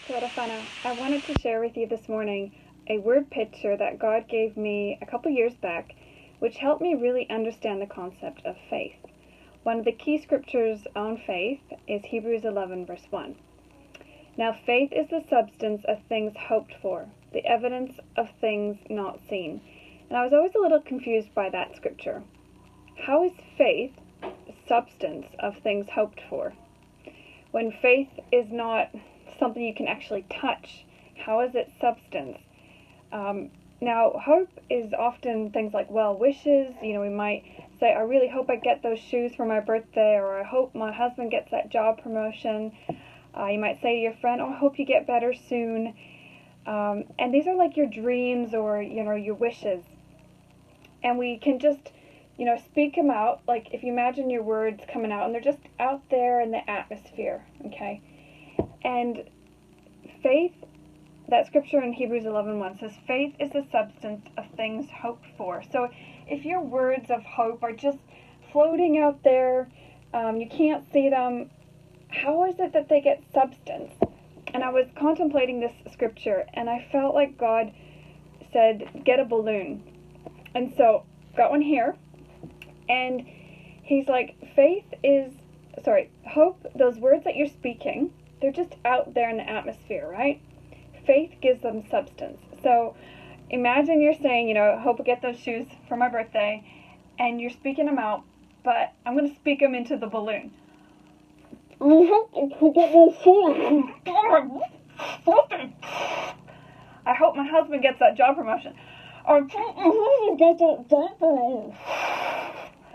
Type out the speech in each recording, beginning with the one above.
So, Rafana, I wanted to share with you this morning a word picture that God gave me a couple years back, which helped me really understand the concept of faith. One of the key scriptures on faith is Hebrews 11, verse 1. Now, faith is the substance of things hoped for, the evidence of things not seen. And I was always a little confused by that scripture. How is faith the substance of things hoped for? When faith is not something you can actually touch, how is it substance? Now, hope is often things like well wishes. We might say, I really hope I get those shoes for my birthday, or I hope my husband gets that job promotion. You might say to your friend, oh, I hope you get better soon. And these are like your dreams or, your wishes. And we can just, speak them out. Like if you imagine your words coming out and they're just out there in the atmosphere, okay? And faith, that scripture in Hebrews 11:1 says, faith is the substance of things hoped for. So if your words of hope are just floating out there, you can't see them, how is it that they get substance? And I was contemplating this scripture, and I felt like God said, get a balloon. And so, got one here, and he's like, hope, those words that you're speaking, they're just out there in the atmosphere, right? Faith gives them substance. So imagine you're saying, I hope I get those shoes for my birthday, and you're speaking them out, but I'm going to speak them into the balloon. I hope my husband gets that job promotion.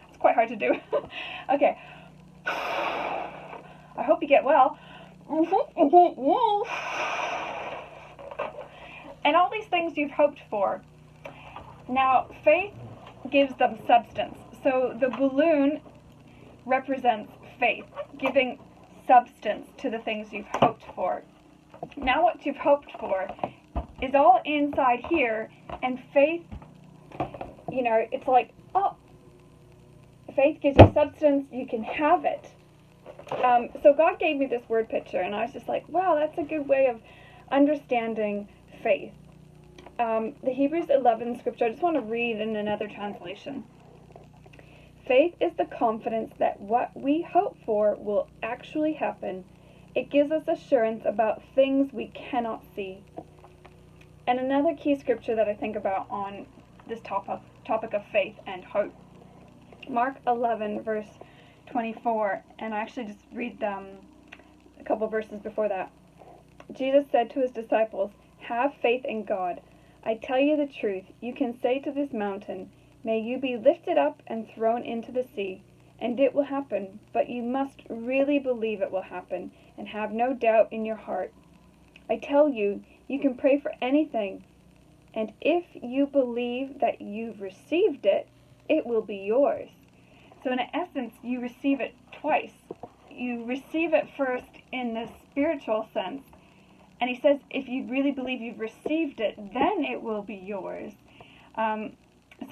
It's quite hard to do. Okay. I hope you get well. And all these things you've hoped for. Now, faith gives them substance. So the balloon represents faith, giving substance to the things you've hoped for. Now what you've hoped for is all inside here, and faith, it's like, faith gives you substance, you can have it. So God gave me this word picture, and I was just like, wow, that's a good way of understanding faith. The Hebrews 11 scripture, I just want to read in another translation. Faith is the confidence that what we hope for will actually happen. It gives us assurance about things we cannot see. And another key scripture that I think about on this topic of faith and hope. Mark 11, verse 24, and I actually just read a couple verses before that. Jesus said to his disciples, have faith in God. I tell you the truth, you can say to this mountain, may you be lifted up and thrown into the sea, and it will happen, but you must really believe it will happen, and have no doubt in your heart. I tell you, you can pray for anything, and if you believe that you've received it, it will be yours. So in essence, you receive it twice. You receive it first in the spiritual sense, and he says, if you really believe you've received it, then it will be yours. So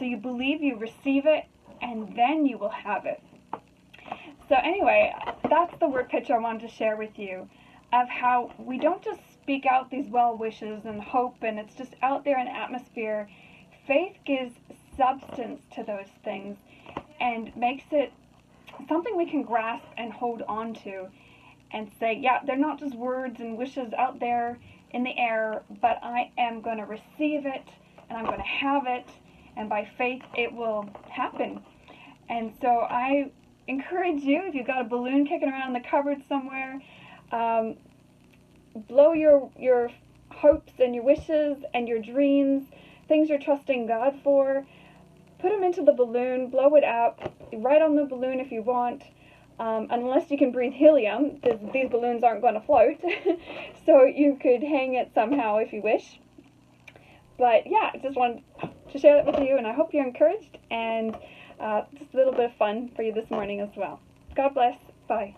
you believe, you receive it, and then you will have it. So anyway, that's the word picture I wanted to share with you of how we don't just speak out these well wishes and hope, and it's just out there in the atmosphere. Faith gives substance to those things and makes it something we can grasp and hold on to and say, yeah, they're not just words and wishes out there in the air, but I am going to receive it, and I'm going to have it, and by faith it will happen. And so I encourage you, if you've got a balloon kicking around in the cupboard somewhere, blow your hopes and your wishes and your dreams, things you're trusting God for, put them into the balloon, blow it up, write on the balloon if you want. Unless you can breathe helium, these balloons aren't going to float. So you could hang it somehow if you wish. But yeah, I just wanted to share that with you, and I hope you're encouraged, and just a little bit of fun for you this morning as well. God bless. Bye.